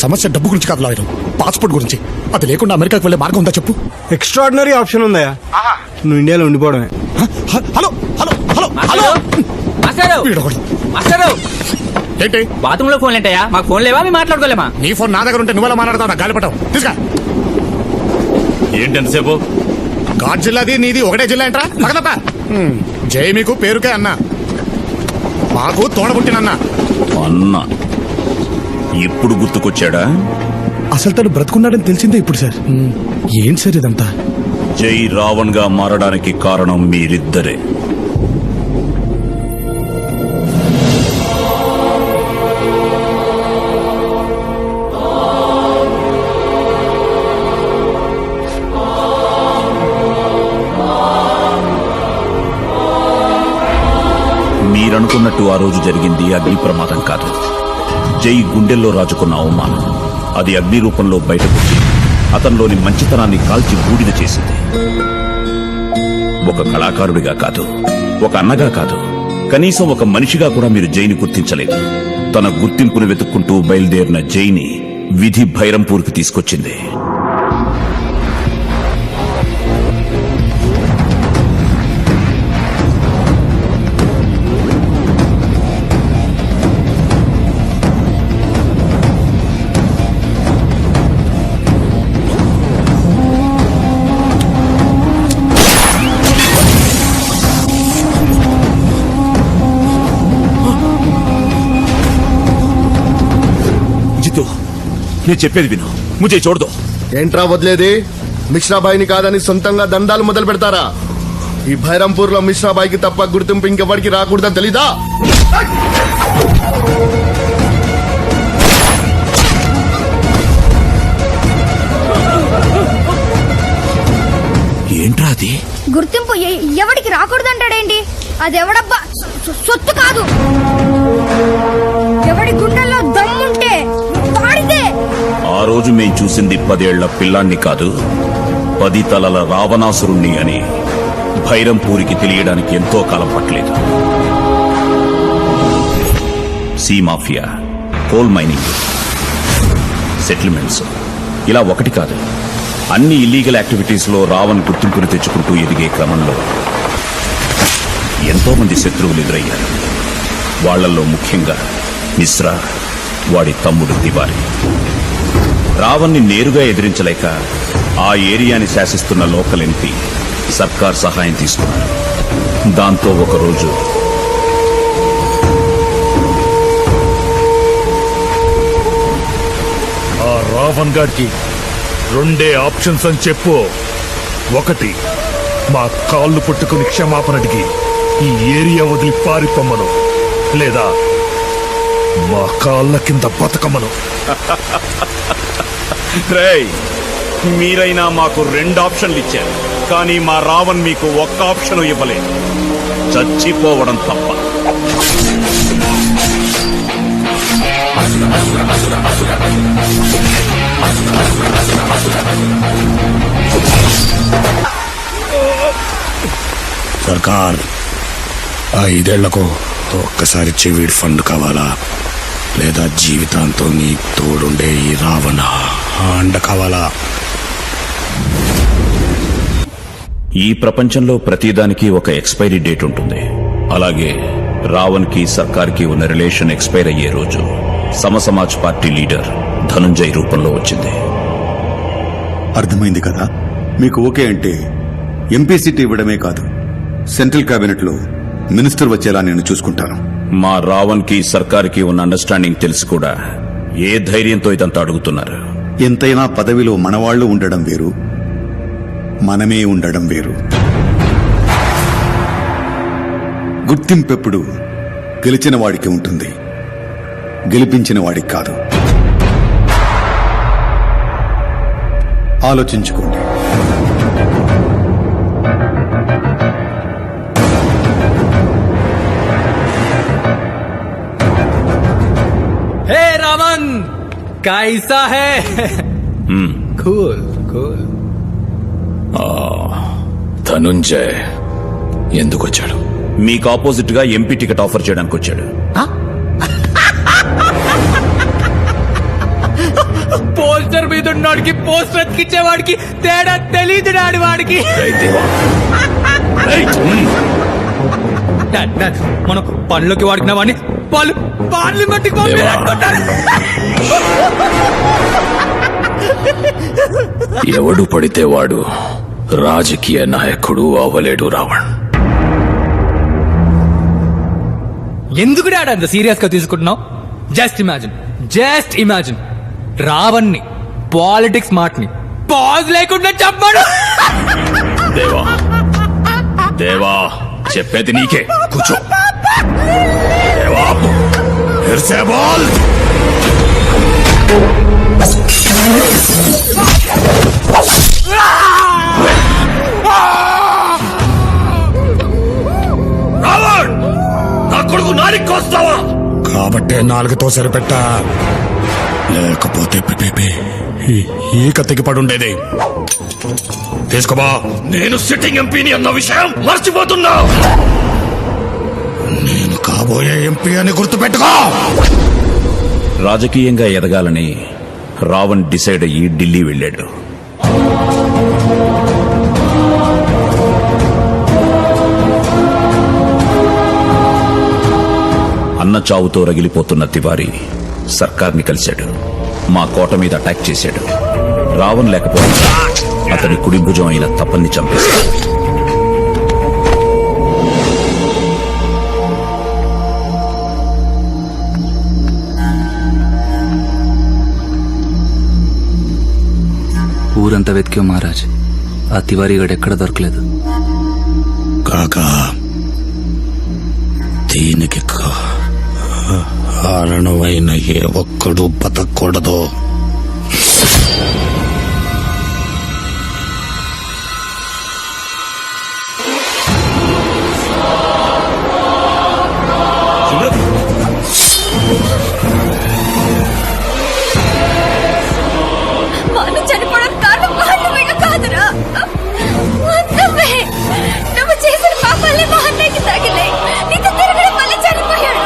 సమస్య డబ్బు గురించి కాదు లాయరు, పాస్పోర్ట్ గురించి. అది లేకుండా అమెరికాకి వెళ్ళే మార్గం ఉందా చెప్పు? ఎక్స్ట్రాడినరీ ఆప్షన్ ఉందయ్యా, నువ్వు ఇండియాలో ఉండిపోవడమే. హలో హలో హలో హలో వీడొకడు. ఏంటి బాత్రూమ్ లో ఫోన్ ఏంటయ్యా? మాకు ఫోన్ లేవా? మేము మాట్లాడుకోలేమా? నీ ఫోన్ నా దగ్గర ఉంటే నువ్వెలా మాట్లాడతావు? నా గాలిపటం తీసుకా. ఏంటి ఎంతసేపు? ఘాట్ జిల్లాది నీది ఒకటే జిల్లా ఏంట్రా? పక్కన జై మీకు పేరుకే అన్నా, మాకు తోడబుట్టినన్నా. అన్న ఇప్పుడు గుర్తుకొచ్చాడా? అసలు తను బ్రతుకున్నాడని తెలిసిందే ఇప్పుడు సార్. ఏంటి సార్ ఇదంతా? జై రావణ్ గా మారడానికి కారణం మీరిద్దరే. మీరనుకున్నట్టు ఆ రోజు జరిగింది అగ్ని ప్రమాదం కాదు. జై గుండెల్లో రాజుకున్న అవమానం అది అగ్ని రూపంలో బయటకొచ్చి అతనిలోని మంచితనాన్ని కాల్చి బూడిద చేసింది. ఒక కళాకారుడిగా కాదు, ఒక అన్నగా కాదు, కనీసం ఒక మనిషిగా కూడా మీరు జైని గుర్తించలేదు. తన గుర్తింపును వెతుక్కుంటూ బయలుదేరిన జైని విధి భైరంపూర్కి తీసుకొచ్చింది. నేను చెప్పేది విను, ముజే చూడదు. ఏంట్రా వదిలేది? మిశ్రాబాయిని కాదని సొంతంగా దండాలు మొదలు పెడతారా? ఈ భైరంపూర్ లో మిశ్రాబాయికి తప్ప గుర్తింపు ఇంకెవరికి రాకూడదని తెలీదా? ఏంట్రా అది? గుర్తింపు ఎవరికి రాకూడదంటాడేంటి? అది ఎవడబ్బా సొత్తు కాదు. ఎవడి గుండెల్లో దమ్ముంటే వాడిదే. ఆ రోజు మేం చూసింది 10 ఏళ్ల పిల్లాన్ని కాదు, 10 తలల రావణాసురుణ్ణి అని భైరంపూరికి తెలియడానికి ఎంతో కాలం పట్టలేదు. సీ మాఫియా, కోల్ మైనింగ్, సెటిల్మెంట్స్, ఇలా ఒకటి కాదు, అన్ని ఇల్లీగల్ యాక్టివిటీస్ లో రావణ్ గుర్తింపును తెచ్చుకుంటూ ఎదిగే క్రమంలో ఎంతో మంది శత్రువులు ఎదురయ్యారు. వాళ్లలో ముఖ్యంగా మిశ్రా, వాడి తమ్ముడు తివారీ. రావణ్ణి నేరుగా ఎదిరించలేక ఆ ఏరియాని శాసిస్తున్న లోకల్ ఎంపీ సర్కార్ సహాయం తీసుకున్నారు. దాంతో ఒకరోజు ఆ రావణ్ గారికి 2 ఆప్షన్స్ అని చెప్పు. 1, మా కాళ్ళు పట్టుకుని క్షమాపణ అడిగి ఈ ఏరియా వదిలి పారిపోమ్మను, లేదా మా కాళ్ళ కింద బతకమ్మను. మీరైనా మాకు 2 ఆప్షన్లు ఇచ్చారు, కానీ మా రావణ్ మీకు 1 ఆప్షన్ ఇవ్వలేదు, చచ్చిపోవడం తప్ప. సర్కార్ 5 ఏళ్లకు ఒక్కసారి చెవిడ్ ఫండ్ కావాలా, లేదా జీవితాంతం నీ తోడుండే ఈ రావణ అండ కావాలా? ఈ ప్రపంచంలో ప్రతిదానికి ఒక ఎక్స్పైరీ డేట్ ఉంటుంది. అలాగే రావణ్ కి సర్కార్ కి ఉన్న రిలేషన్ ఎక్స్పైర్ అయ్యే రోజు సమసమాజ్ పార్టీ లీడర్ ధనుంజయ్ రూపంలో వచ్చింది. అర్థమైంది కదా? మీకు ఓకే అంటే ఎంపీ సీట్ ఇవ్వడమే కాదు, సెంట్రల్ కేబినెట్ లో మినిస్టర్ వచ్చేలా నేను చూసుకుంటాను. మా రావణ్ కి సర్కార్ కి ఉన్న అండర్స్టాండింగ్ తెలిసి కూడా ఏ ధైర్యంతో ఇదంతా అడుగుతున్నారు? ఎంతైనా పదవిలో మనవాళ్లు ఉండడం వేరు, మనమే ఉండడం వేరు. గుర్తింపెప్పుడు గెలిచిన వాడికి ఉంటుంది, గెలిపించిన వాడికి కాదు. ఆలోచించుకోండి. हे रावण कैसा है? Cool cool. ధనుంజయ్ ఎందుకు వచ్చాడు? మీకు ఆపోజిట్ గా ఎంపీ టికెట్ ఆఫర్ చేయడానికి వచ్చాడు. పోస్టర్ మీద ఉన్నవాడికి పోస్టర్ అతికిచ్చేవాడికి తేడా తెలియదు డాడీ వాడికి. డాడ్, మనం పనులకి వాడుకున్న వాడిని వాళ్ళు పార్లమెంట్కి పంపించారు. ఎవడు పడితే వాడు రాజకీయ నాయకుడు అవ్వలేడు రావణ్. ఎందుకు డాడ్ అంత సీరియస్ గా తీసుకుంటున్నావు? జస్ట్ ఇమాజిన్ రావణ్ణి పాలిటిక్స్ మాటని పాజ్ లేకుండా చెప్పాడు. దేవా దేవా చెప్పేది నీకే, కూర్చో. దేవా ఫిర్సే బోల్. రావణ్, నా కొడుకు నాలికొస్తావా? కాబట్టే నాలుగుతో సరిపెట్టా, లేకపోతే ఈ కత్తికి పడుండేది. తీసుకోబా. నేను సిట్టింగ్ ఎంపీని అన్న విషయం మర్చిపోతున్నా. నేను కాబోయే ఎంపీ అని గుర్తుపెట్టుకో. రాజకీయంగా ఎదగాలని రావణ్ డిసైడ్ అయ్యి ఢిల్లీ వెళ్ళాడు. అన్న చావుతో రగిలిపోతున్న తివారీ సర్కార్ని కలిశాడు. మా కోట మీద అటాక్ చేశాడు. రావణ్ లేకపోతే అతని కుడి భుజం అయిన తపన్ని చంపేశాడు. ఊరంతా వెతికా మహారాజ్, ఆ తివారీ గడు ఎక్కడ దొరకలేదు. కాకా దీనికి కారణమైన ఏ ఒక్కడు బతకూడదు. వాళ్ళు చనిపోవడానికి కారణం మహన్నయ్య కాదురా, నువ్వే. నువ్వు చేసిన పాపాలే మహన్నయ్యకి తగిలే. నీతో తిరగడం వల్ల చనిపోయాడు.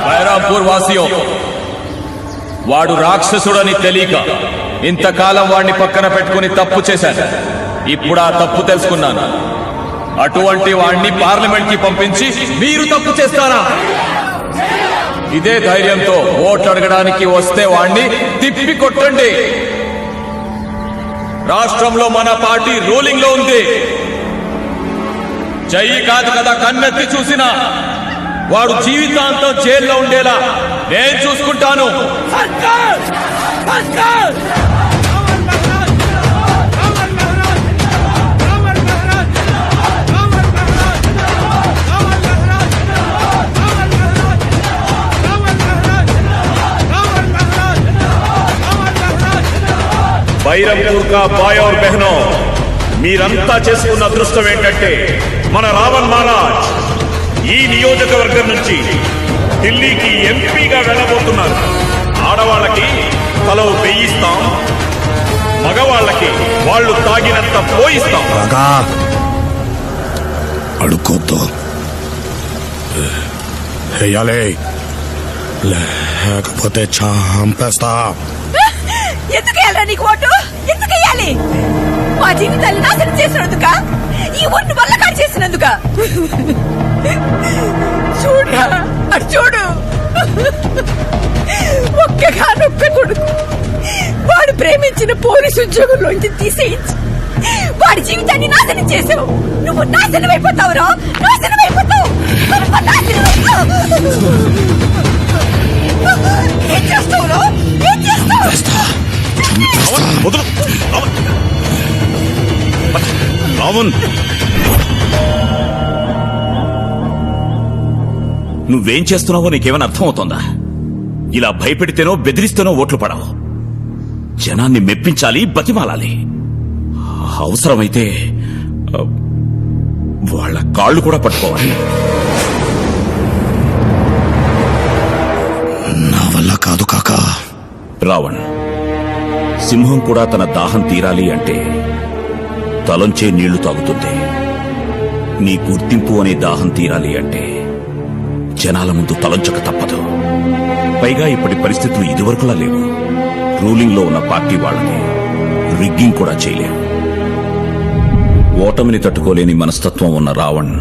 బైరాంపూర్ వాసియో, వాడు రాక్షసుడని తెలియక ఇంతకాలం వాడిని పక్కన పెట్టుకుని తప్పు చేశాను. ఇప్పుడు ఆ తప్పు తెలుసుకున్నాను. అటువంటి వాడిని పార్లమెంట్ కి పంపించి మీరు తప్పు చేస్తారా? ఇదే ధైర్యంతో ఓట్లు అడగడానికి వస్తే వాడిని తిప్పి కొట్టండి. రాష్ట్రంలో మన పార్టీ రూలింగ్ లో ఉంది. చెయ్యి కాదు కదా కన్నెత్తి చూసినా వాడు జీవితాంతం జైల్లో ఉండేలా నేను చూసుకుంటాను. బైరంపూర్ కా బాయ్ और బహనో, మీరంతా చేసుకున్న అదృష్టం ఏంటంటే మన రావణ్ మహారాజ్ ఈ నియోజకవర్గం నుంచి ఢిల్లీకి ఎంపీగా వెళ్ళబోతున్నారు. ఆడవాళ్ళకి తలో 1000 ఇస్తాం, మగవాళ్ళకి వాళ్ళు తాగినంత పోయిస్తాం. కాకా అడుక్కోద్దు, వెయ్యాలి, లేకపోతే చంపేస్తా. ఎందుకు వేయాలి నీకు ఓటు? ఎందుకు వేయాలి? మా జీవితాన్ని నాశనం చేసినందుక? ఈ ఊరిని వల్లకాడు చేసినందుక? చూడరా, అటు చూడు. ఒక్కగానొక్క కొడుకు వాడు ప్రేమించిన పోలీసు ఉద్యోగంలోంచి తీసేయించి వాడి జీవితాన్ని నాశనం చేసావు. నువ్వు నాశనం అయిపోతావురా, నాశనం అయిపోతావు. ఏం చేస్తావురా? ఏం చేస్తావు? రావణ్, నువ్వేం చేస్తున్నావో నీకేమైనా అర్థమవుతోందా? ఇలా భయపెడితేనో బెదిరిస్తేనో ఓట్లు పడవు. జనాన్ని మెప్పించాలి, బతిమాలాలి. అవసరమైతే వాళ్ళ కాళ్ళు కూడా పట్టుకోవాలి. నా వల్ల కాదు కాకా. రావణ్, సింహం కూడా తన దాహం తీరాలి అంటే తలంచే నీళ్లు తాగుతుంది. నీ గుర్తింపు అనే దాహం తీరాలి అంటే జనాల ముందు తలంచక తప్పదు. పైగా ఇప్పటి పరిస్థితులు ఇదివరకులా లేవు. రూలింగ్ లో ఉన్న పార్టీ వాళ్ళని రిగ్గింగ్ కూడా చేయలేవు. ఓటమిని తట్టుకోలేని మనస్తత్వం ఉన్న రావణ్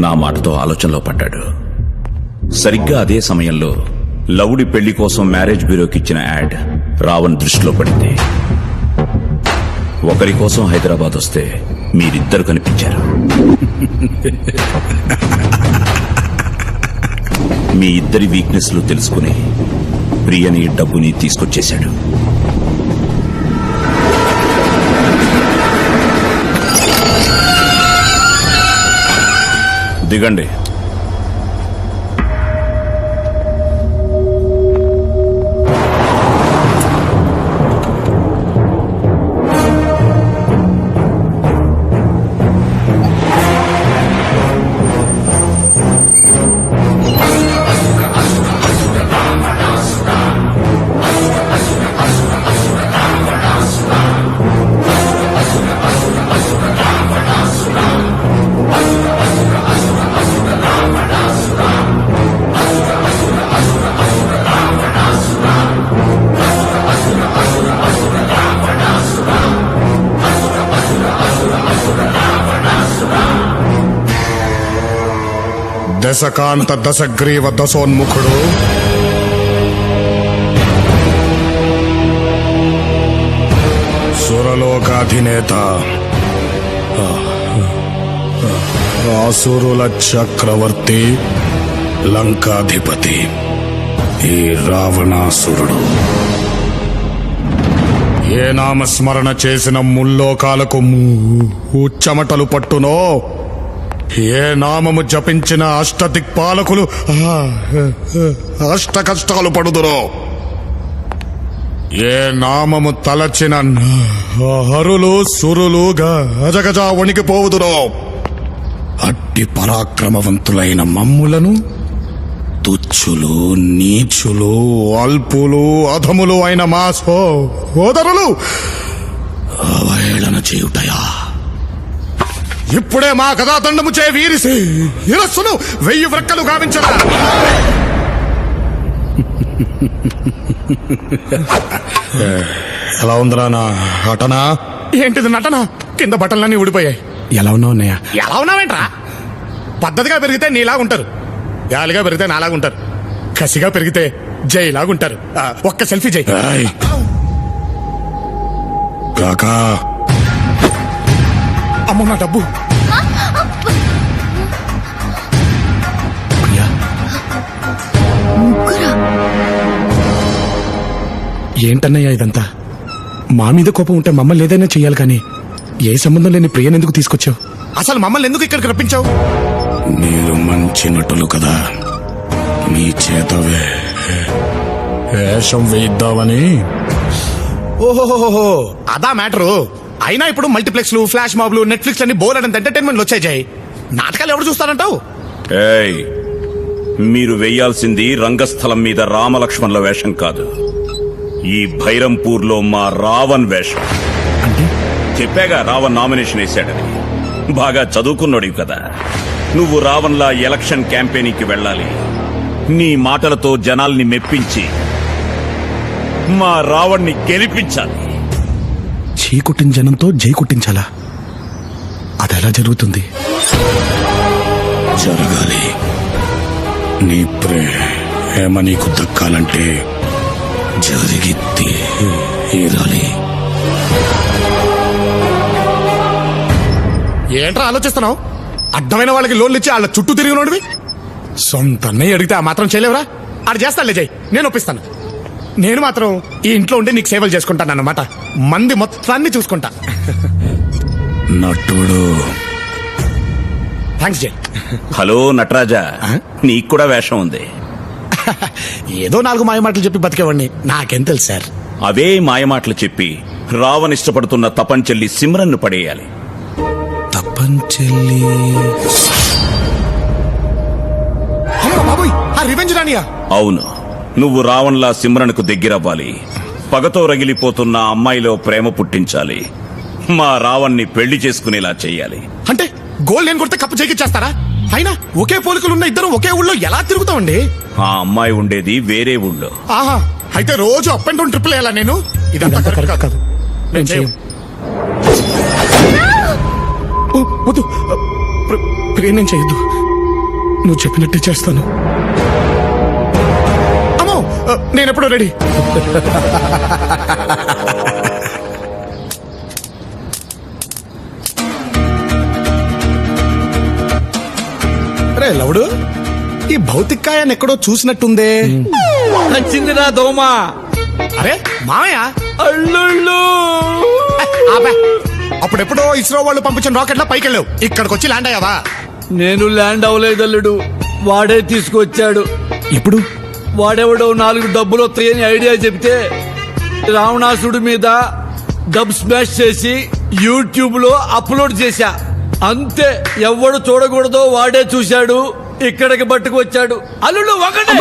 నా మాటతో ఆలోచనలో పడ్డాడు. సరిగ్గా అదే సమయంలో లవుడి పెళ్లి కోసం మ్యారేజ్ బ్యూరోకి ఇచ్చిన యాడ్ రావణ్ దృష్టిలో పడింది. ఒకరి కోసం హైదరాబాద్ వస్తే మీరిద్దరు కనిపించారు. మీ ఇద్దరి వీక్నెస్లు తెలుసుకుని ప్రియని డబ్బుని తీసుకొచ్చేశాడు. దిగండి. దశకాంత దశగ్రీవ దశోన్ముఖుడు సురలోకాధినేత ఆసురుల చక్రవర్తి లంకాధిపతి ఈ రావణాసురుడు ఏ నామస్మరణ చేసిన ముల్లోకాలకు చెమటలు పట్టునో, ఏ నామము జపించిన అష్టదిక్పాలకులు అష్ట కష్టాలు పడుదురో, ఏ నామము తలచిన హరులు సురులు గజగజ వణికిపోవుదురో, అట్టి పరాక్రమవంతులైన మమ్ములను తుచ్చులు నీచులు అల్పులు అధములు అయిన మా సోదరులు అవహేళన చేయుటయా? ఇప్పుడే మా కథాదండము చే వీరిసి ఇరస్సును 1000 వ్రక్కలు గావించరా. ఎలా ఉందిరా నా నటన? ఏంటిది నటన? కింద బట్టలన్నీ ఊడిపోయాయి. ఎలా ఉన్నావు అన్నయ్య? ఎలా ఉన్నావేంట్రా? పద్ధతిగా పెరిగితే నీలాగా ఉంటారు, గాలిగా పెరిగితే నాలాగా ఉంటారు, కసిగా పెరిగితే జైలాగా ఉంటారు. ఒక్క సెల్ఫీ జై. కాకా అమ్మ నా డబ్బు. ఏంటన్నయ్యా ఇదంతా? మా మీద కోపం ఉంటే మమ్మల్ని ఏదైనా చెయ్యాలి, కానీ ఏ సంబంధం లేని ప్రియను ఎందుకు తీసుకొచ్చావు? అసలు మమ్మల్ని ఎందుకు ఇక్కడికి రప్పించావు? మీరు మంచి నటులు కదా, మీ చేత వేషం వేయిద్దామని. ఓహోహోహో, అదా మ్యాటరు. అయినా ఇప్పుడు మల్టీప్లెక్స్లు, ఫ్లాష్ మాబ్లు, నెట్ఫ్లిక్స్ అన్ని బోలెడంత ఎంటర్టైన్మెంట్లు వచ్చాయి. జై, నాటకాలు ఎవరు చూస్తారంటావు? ఏయ్, మీరు వెయ్యాల్సింది రంగస్థలం మీద రామలక్ష్మణుల వేషం కాదు, ఈ భైరంపూర్లో మా రావణ్ వేషం. అంటే చెప్పాగా రావణ్ నామినేషన్ వేశాడని. బాగా చదువుకున్నాడు కదా. నువ్వు రావణ్లా ఎలక్షన్ క్యాంపెయినింగ్కి వెళ్ళాలి. నీ మాటలతో జనాల్ని మెప్పించి మా రావణ్ణి గెలిపించాలి. చీ కొట్టిన జనంతో జై కొట్టించాలా? అదెలా జరుగుతుంది? జరగాలి. నీ ప్రేమ నీకు దక్కాలంటే జరిగి తీరాలి. ఏంట్రా ఆలోచిస్తున్నావు? అడ్డమైన వాళ్ళకి లోన్లు ఇచ్చి వాళ్ళ చుట్టూ తిరిగినోడివి. సొంత అన్నయ్య అడిగితే ఆ మాత్రం చేయలేవురా? ఆడు చేస్తానులే జై, నేను ఒప్పిస్తాను. నేను మాత్రం ఈ ఇంట్లో ఉండి నీకు సేవలు చేసుకుంటాను అన్నమాట. మంది మొత్తాన్ని చూసుకుంటా. నటుడు. థ్యాంక్స్ జై. హలో నటరాజా, నీకు కూడా వేషం ఉంది. ఏదో 4 మాయమాటలు చెప్పి బతికేవాడిని, నాకేం తెలుసు సార్. అవే మాయమాటలు చెప్పి రావణ్ ఇష్టపడుతున్న తపంచెల్లి సిమ్రన్ను పడేయాలి. తపంచెల్లి? బాబోయ్, ఆ రివెంజ్ రానియా? అవును, నువ్వు రావణ్లా సిమ్రన్కు దగ్గరవ్వాలి. పగతో రగిలిపోతున్న అమ్మాయిలో ప్రేమ పుట్టించాలి. మా రావణ్ణి పెళ్లి చేసుకునేలా చెయ్యాలి. అంటే గోల్ నేను కొడితే కప్పు చేకిచ్చేస్తారా? అయినా ఒకే పోలికలు ఉన్న ఇద్దరు ఒకే ఊళ్ళో ఎలా తిరుగుతామండి? ఆ అమ్మాయి ఉండేది వేరే ఊళ్ళో. ఆహా, అయితే రోజు అప్ అండ్ డౌన్ ట్రిపుల్ వేయాలా నేను? ఇదంతా కరెక్ట్ కాదు. నేను చేయం. ఓ, వద్దు నేను చేయొద్దు. నువ్వు చెప్పినట్టే చేస్తాను. అమ్మో, నేను ఎప్పుడో రెడీ. రే లవుడు, ఈ భౌతికాయాన్ని ఎక్కడో చూసినట్టుందే. నచ్చిందిరా దోమ. అరే మామయ్య, అల్లుళ్ళు అప్పుడెప్పుడో ఇస్రో వాళ్ళు పంపించిన రాకెట్లా పైకి వెళ్ళావు, ఇక్కడికి వచ్చి ల్యాండ్ అయ్యావా? నేను ల్యాండ్ అవ్వలేదు అల్లుడు, వాడే తీసుకొచ్చాడు. ఇప్పుడు వాడెవడో 4 డబ్బులు వస్తాయని ఐడియా చెప్తే రావణాసుడి మీద డబ్ స్మాష్ చేసి యూట్యూబ్ లో అప్లోడ్ చేశా. అంతే, ఎవడు చూడకూడదో వాడే చూశాడు, ఇక్కడికి పట్టుకొచ్చాడు. అల్లుడు ఒకటే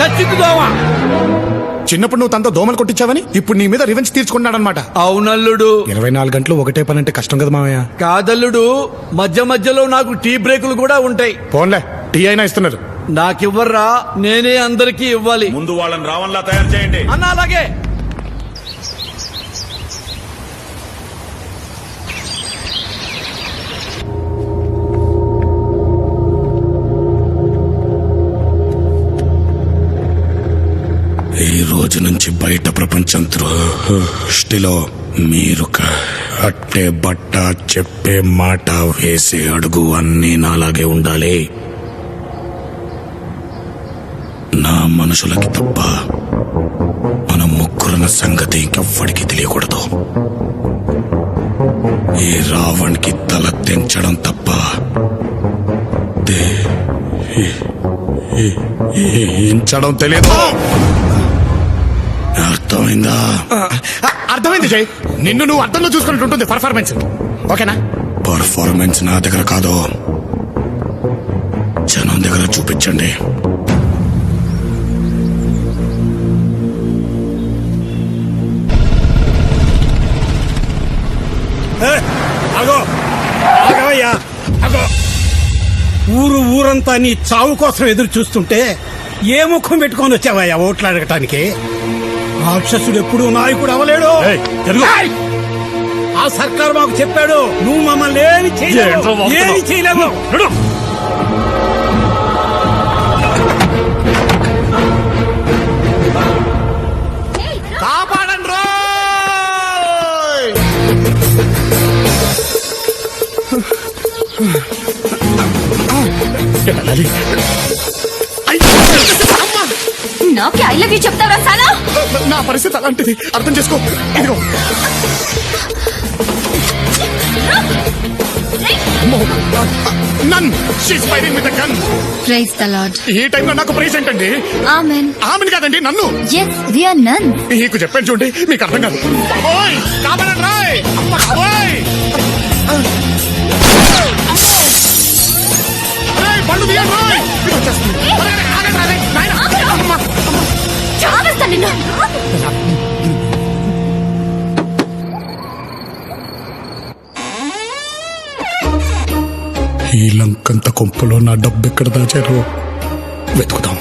నచ్చింది దోమ. చిన్నప్పుడు నువ్వు తనతో దోమలు కొట్టించావని ఇప్పుడు నీ మీద రివెంజ్ తీర్చుకున్నాడనమాట. అవునల్లుడు. 24 గంటలు ఒకటే పని అంటే కష్టం కదా మామయ్య. కాదల్లుడు, మధ్య మధ్యలో నాకు టీ బ్రేకులు కూడా ఉంటాయి. పోన్లే, టీ అయినా ఇస్తున్నారు. నాకివ్వర్రా, నేనే అందరికీ ఇవ్వాలి. ముందు వాళ్ళని రావణ్లా తయారు చేయండి. అన్న అలాగే. ఈ రోజు నుంచి బయట ప్రపంచం దృష్టిలో మీరు అట్టే బట్ట, చెప్పే మాట, వేసే అడుగు అన్నీ నాలాగే ఉండాలి. నా మనుషులకి తప్ప మన ముగ్గురున్న సంగతి ఇంకెవ్వడికి తెలియకూడదు. ఈ రావణ్కి తల తెంచడం తప్ప ఇంచడం తెలియదు. అర్థమైందా? అర్థమైంది జై. నిన్ను నువ్వు అర్థంలో చూసుకున్నట్టు ఉంటుంది పర్ఫార్మెన్స్. ఓకేనా? పర్ఫార్మెన్స్ నా దగ్గర కాదు, జనం దగ్గర చూపించండి. ఊరంతా నీ చావు కోసం ఎదురు చూస్తుంటే ఏ ముఖం పెట్టుకొని వచ్చావయ్యా ఓట్లు అడగటానికి? రాక్షసుడు ఎప్పుడు నాయకుడు అవలేడు. ఆ సర్కారు మాకు చెప్పాడు, నువ్వు మమ్మల్ని ఏమి చేయలేవు. కాపాడండి రోయ్! నాకే ఐ లవ్ యూ చెప్తావరా సాలా? నా పరిస్థితి అలాంటిది, అర్థం చేసుకో. ఇదిగో nun she's firing with gun. Praise the Lord. ఈ టైంలో నాకు ప్రైజ్ ఏంటండి? ఆమెన్. ఆమెను కాదండి, నన్ను. yes we are none. మీకు చెప్పాను చూడండి, మీకు అర్థం కాదు. ఓయ్ కాపాడండి రాయ్! ఓయ్ పళ్ళు తీయండి రాయ్! ఇది వచ్చేస్తుంది. ఆగండి రాయ్! నాయనా! అమ్మ! చావేస్తా నిన్ను. ఈ లంకంత కొంపలో నా డబ్బు ఎక్కడ దాచారో వెతుకుదాం.